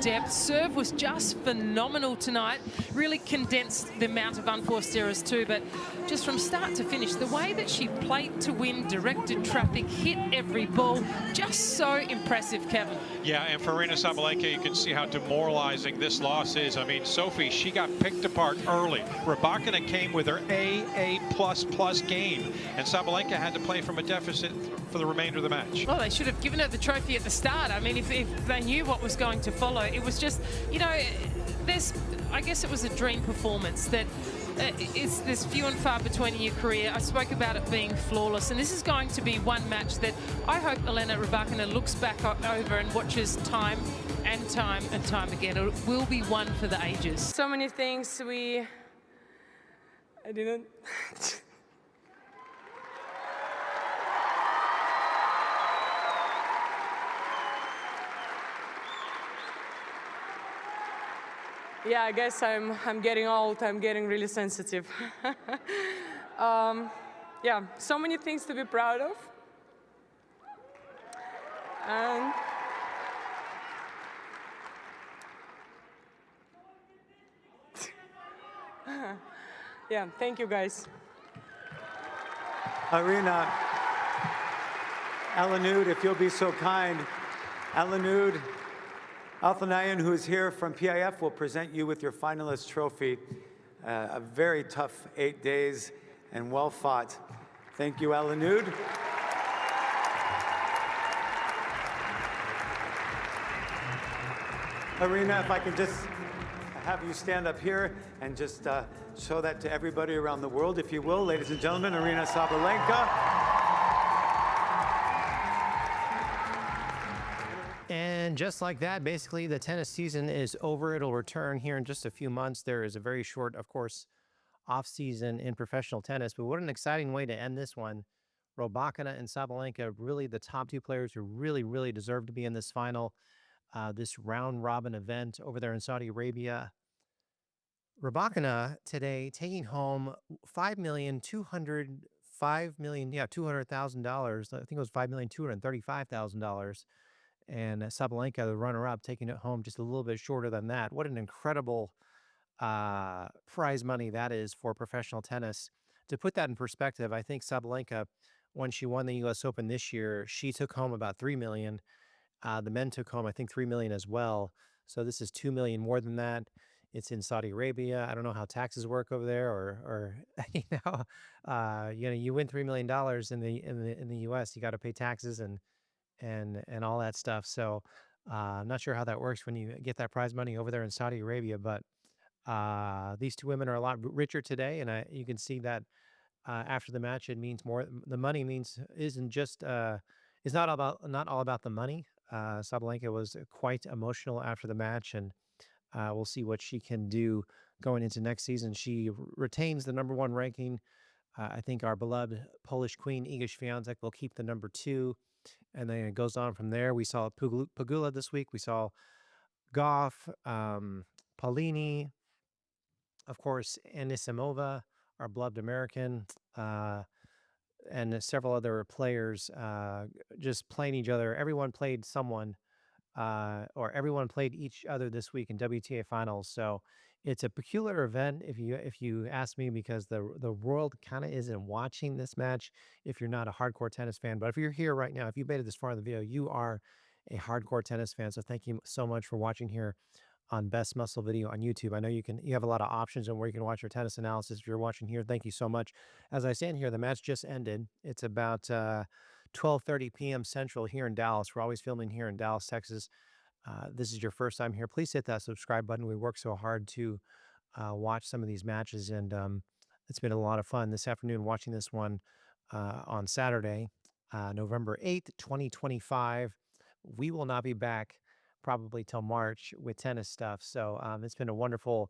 depth. Serve was just phenomenal tonight. Really condensed the amount of unforced errors too, but just from start to finish, the way that she played to win, directed traffic, hit every ball, just so impressive, Kevin. Yeah, and for Aryna Sabalenka, you can see how demoralizing this loss is. I mean, Sophie, she got picked apart early. Rybakina came with her A++ game, and Sabalenka had to play from a deficit for the remainder of the match. Well, they should have given her the trophy at the start. I mean, if they knew what was going to follow, it was just, you know, I guess it was a dream performance that there's few and far between in your career. I spoke about it being flawless, and this is going to be one match that I hope Elena Rybakina looks back over and watches time and time and time again. It will be one for the ages. So many things I didn't. Yeah, I guess I'm getting old. I'm getting really sensitive. Yeah, so many things to be proud of. And yeah, thank you guys. Aryna, Elena, if you'll be so kind, Elena Althanayan, who is here from PIF, will present you with your finalist trophy. A very tough 8 days and well fought. Thank you, Elena. Aryna, if I can just have you stand up here and just show that to everybody around the world, if you will. Ladies and gentlemen, Aryna Sabalenka. And just like that, basically the tennis season is over. It'll return here in just a few months. There is a very short, of course, off season in professional tennis, but what an exciting way to end this one. Rybakina and Sabalenka, really the top two players who really deserve to be in this final, this round robin event over there in Saudi Arabia. Rybakina today taking home $5,200,000. I think it was $5,235,000. And Sabalenka, the runner-up, taking it home just a little bit shorter than that. What an incredible prize money that is for professional tennis. To put that in perspective, I think Sabalenka, when she won the U.S. Open this year, she took home about $3 million. The men took home, I think, $3 million as well. So this is $2 million more than that. It's in Saudi Arabia. I don't know how taxes work over there, or you win $3 million in the U.S. You got to pay taxes and all that stuff. So I'm not sure how that works when you get that prize money over there in Saudi Arabia, but these two women are a lot richer today, and you can see that after the match, it means more. The money isn't just it's not all about the money. Sabalenka was quite emotional after the match, and we'll see what she can do going into next season. She retains the #1 ranking. I think our beloved Polish queen Iga Świątek will keep the #2. And then it goes on from there. We saw Pegula this week. We saw Goff, Paulini, of course, Anisimova, our beloved American, and several other players just playing each other. Everyone played someone, or everyone played each other this week in WTA finals. So it's a peculiar event, if you ask me, because the world kind of isn't watching this match if you're not a hardcore tennis fan. But if you're here right now, if you've made it this far in the video, you are a hardcore tennis fan. So thank you so much for watching here on Best Muscle Video on YouTube. I know you have a lot of options on where you can watch your tennis analysis. If you're watching here, thank you so much. As I stand here, the match just ended. It's about 12:30 p.m. Central here in Dallas. We're always filming here in Dallas, Texas. This is your first time here, please hit that subscribe button. We work so hard to watch some of these matches, and it's been a lot of fun this afternoon watching this one on Saturday, November 8th, 2025. We will not be back probably till March with tennis stuff. So it's been a wonderful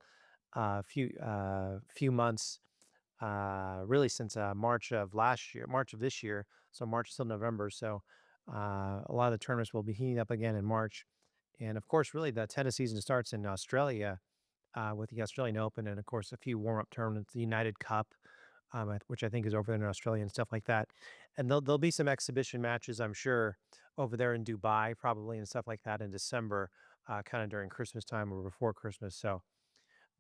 few months, really since March of this year. So March till November. So a lot of the tournaments will be heating up again in March. And of course, really the tennis season starts in Australia with the Australian Open, and of course a few warm-up tournaments, the United Cup, which I think is over there in Australia and stuff like that. And there'll be some exhibition matches, I'm sure, over there in Dubai probably and stuff like that in December. kind of during Christmas time or before Christmas. So,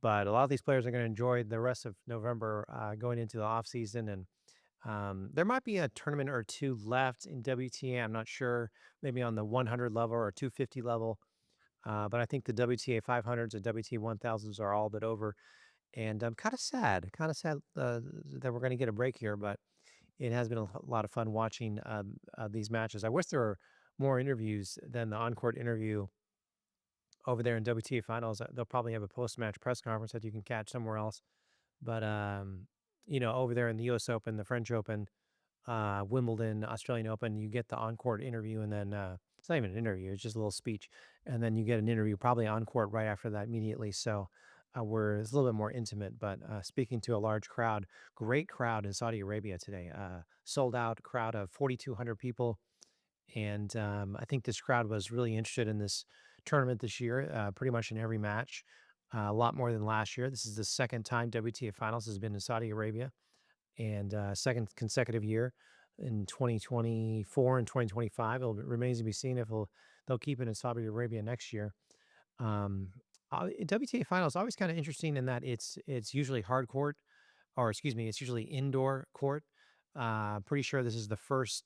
but a lot of these players are going to enjoy the rest of November going into the off season, and there might be a tournament or two left in WTA. I'm not sure, maybe on the 100 level or 250 level. But I think the WTA 500s and WTA 1000s are all but over. And I'm kind of sad that we're going to get a break here, but it has been a lot of fun watching these matches. I wish there were more interviews than the on-court interview over there in WTA finals. They'll probably have a post-match press conference that you can catch somewhere else. But, over there in the US Open, the French Open, Wimbledon, Australian Open, you get the on-court interview, and then it's not even an interview; it's just a little speech, and then you get an interview probably on court right after that immediately. So where it's a little bit more intimate, but speaking to a large crowd, great crowd in Saudi Arabia today, sold out crowd of 4,200 people, and I think this crowd was really interested in this tournament this year, pretty much in every match. A lot more than last year. This is the second time WTA Finals has been in Saudi Arabia, and second consecutive year in 2024 and 2025. It remains to be seen if they'll keep it in Saudi Arabia next year. Um, WTA final is always kind of interesting in that it's usually hard court, or excuse me, it's usually indoor court. Pretty sure this is the first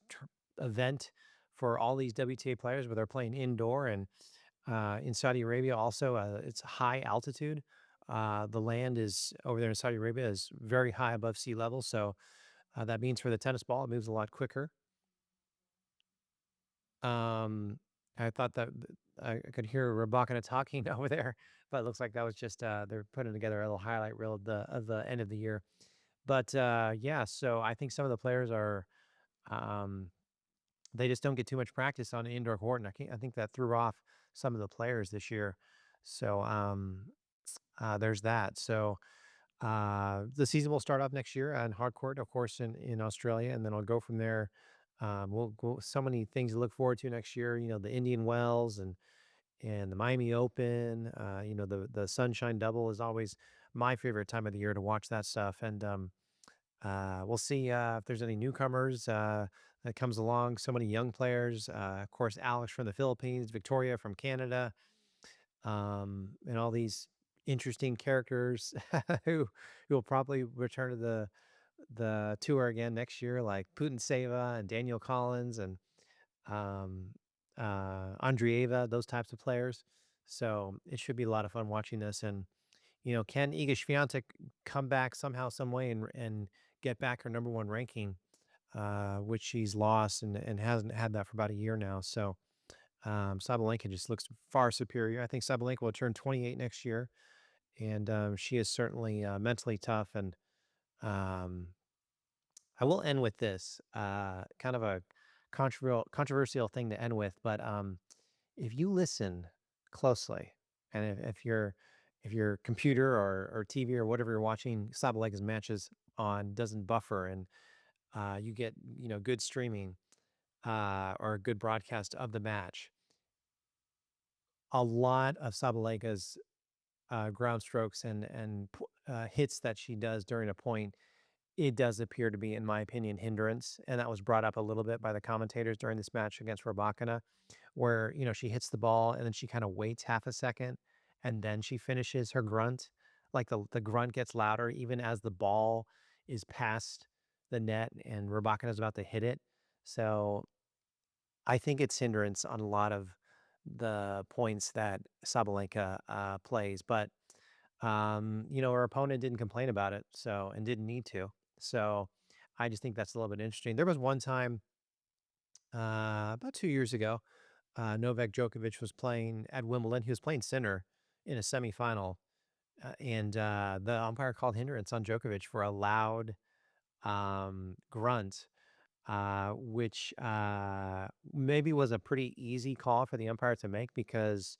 event for all these WTA players where they're playing indoor, and in Saudi Arabia also it's high altitude. The land is over there in Saudi Arabia is very high above sea level, so that means for the tennis ball, it moves a lot quicker. Um, I thought that I could hear Rybakina talking over there, but it looks like that was just they're putting together a little highlight reel of the end of the year. But yeah, so I think some of the players are um, they just don't get too much practice on an indoor court, and I think that threw off some of the players this year. So there's that. So the season will start up next year on hard court, of course, in Australia, and then I'll go from there. We'll go so many things to look forward to next year. The Indian Wells and the Miami Open. The Sunshine Double is always my favorite time of the year to watch that stuff. And we'll see if there's any newcomers that comes along. So many young players. Of course, Alex from the Philippines, Victoria from Canada, and all these interesting characters who will probably return to the tour again next year, like Putin Seva and Daniel Collins and um, Andreeva, those types of players. So it should be a lot of fun watching this. And can Iga Swiatek come back somehow, some way, and get back her number one ranking, which she's lost and hasn't had that for about a year now. So Sabalenka just looks far superior. I think Sabalenka will turn 28 next year, and she is certainly mentally tough. And um, I will end with this kind of a controversial thing to end with, but if you listen closely, and if your computer or TV or whatever you're watching Sabalenka's matches on doesn't buffer, and you get good streaming or a good broadcast of the match, a lot of Sabalenka's ground strokes and hits that she does during a point, it does appear to be, in my opinion, hindrance. And that was brought up a little bit by the commentators during this match against Rybakina, where, she hits the ball and then she kind of waits half a second and then she finishes her grunt. Like the grunt gets louder even as the ball is past the net and Rybakina is about to hit it. So I think it's hindrance on a lot of the points that Sabalenka plays. But her opponent didn't complain about it, and didn't need to. So I just think that's a little bit interesting. There was one time about 2 years ago, Novak Djokovic was playing at Wimbledon. He was playing center in a semifinal, and the umpire called hindrance on Djokovic for a loud grunt, which maybe was a pretty easy call for the umpire to make because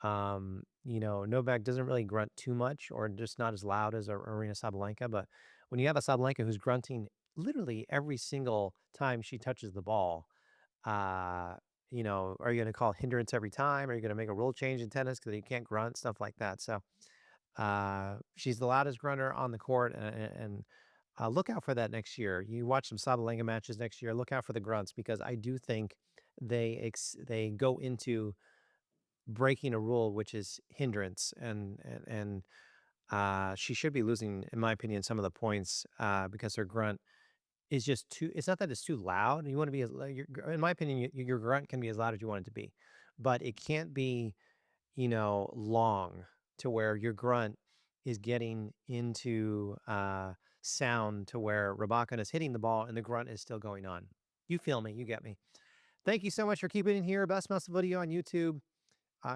Novak doesn't really grunt too much or just not as loud as Aryna Sabalenka. But when you have a Sabalenka who's grunting literally every single time she touches the ball, uh, are you going to call hindrance every time? Are you going to make a rule change in tennis because you can't grunt, stuff like that? So she's the loudest grunter on the court, and look out for that next year. You watch some Sabalenka matches next year. Look out for the grunts because I do think they go into breaking a rule, which is hindrance, and she should be losing, in my opinion, some of the points because her grunt is just too. It's not that it's too loud. You want to be as in my opinion, your grunt can be as loud as you want it to be, but it can't be long to where your grunt is getting into sound to where Rybakina is hitting the ball and the grunt is still going on. You feel me? You get me? Thank you so much for keeping it here. Best Muscle Video on YouTube.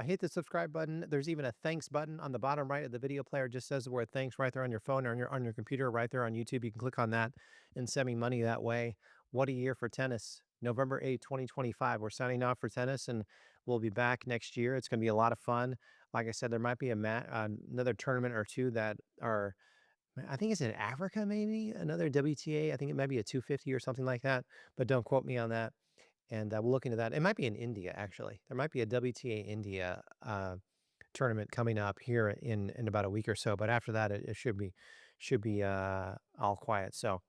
Hit the subscribe button. There's even a thanks button on the bottom right of the video player. It just says the word thanks right there on your phone or on your computer, right there on YouTube. You can click on that and send me money that way. What a year for tennis. November 8th, 2025. We're signing off for tennis, and we'll be back next year. It's going to be a lot of fun. Like I said, there might be another tournament or two that are, I think it's in Africa, maybe another WTA. I think it might be a 250 or something like that, but don't quote me on that. And we'll look into that. It might be in India, actually. There might be a WTA India tournament coming up here in about a week or so. But after that, it should be all quiet. So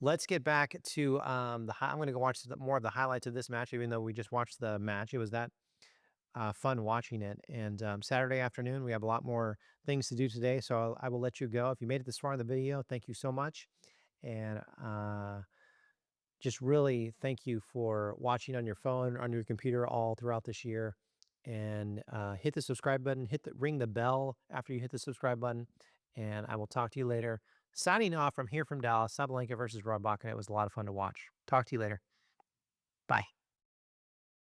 let's get back to I'm going to go watch more of the highlights of this match, even though we just watched the match. It was that fun watching it. And Saturday afternoon, we have a lot more things to do today. So I will let you go. If you made it this far in the video, thank you so much. And just really thank you for watching on your phone, on your computer all throughout this year. And hit the subscribe button, ring the bell after you hit the subscribe button. And I will talk to you later. Signing off from here from Dallas, Sabalenka versus Rybakina. It was a lot of fun to watch. Talk to you later. Bye.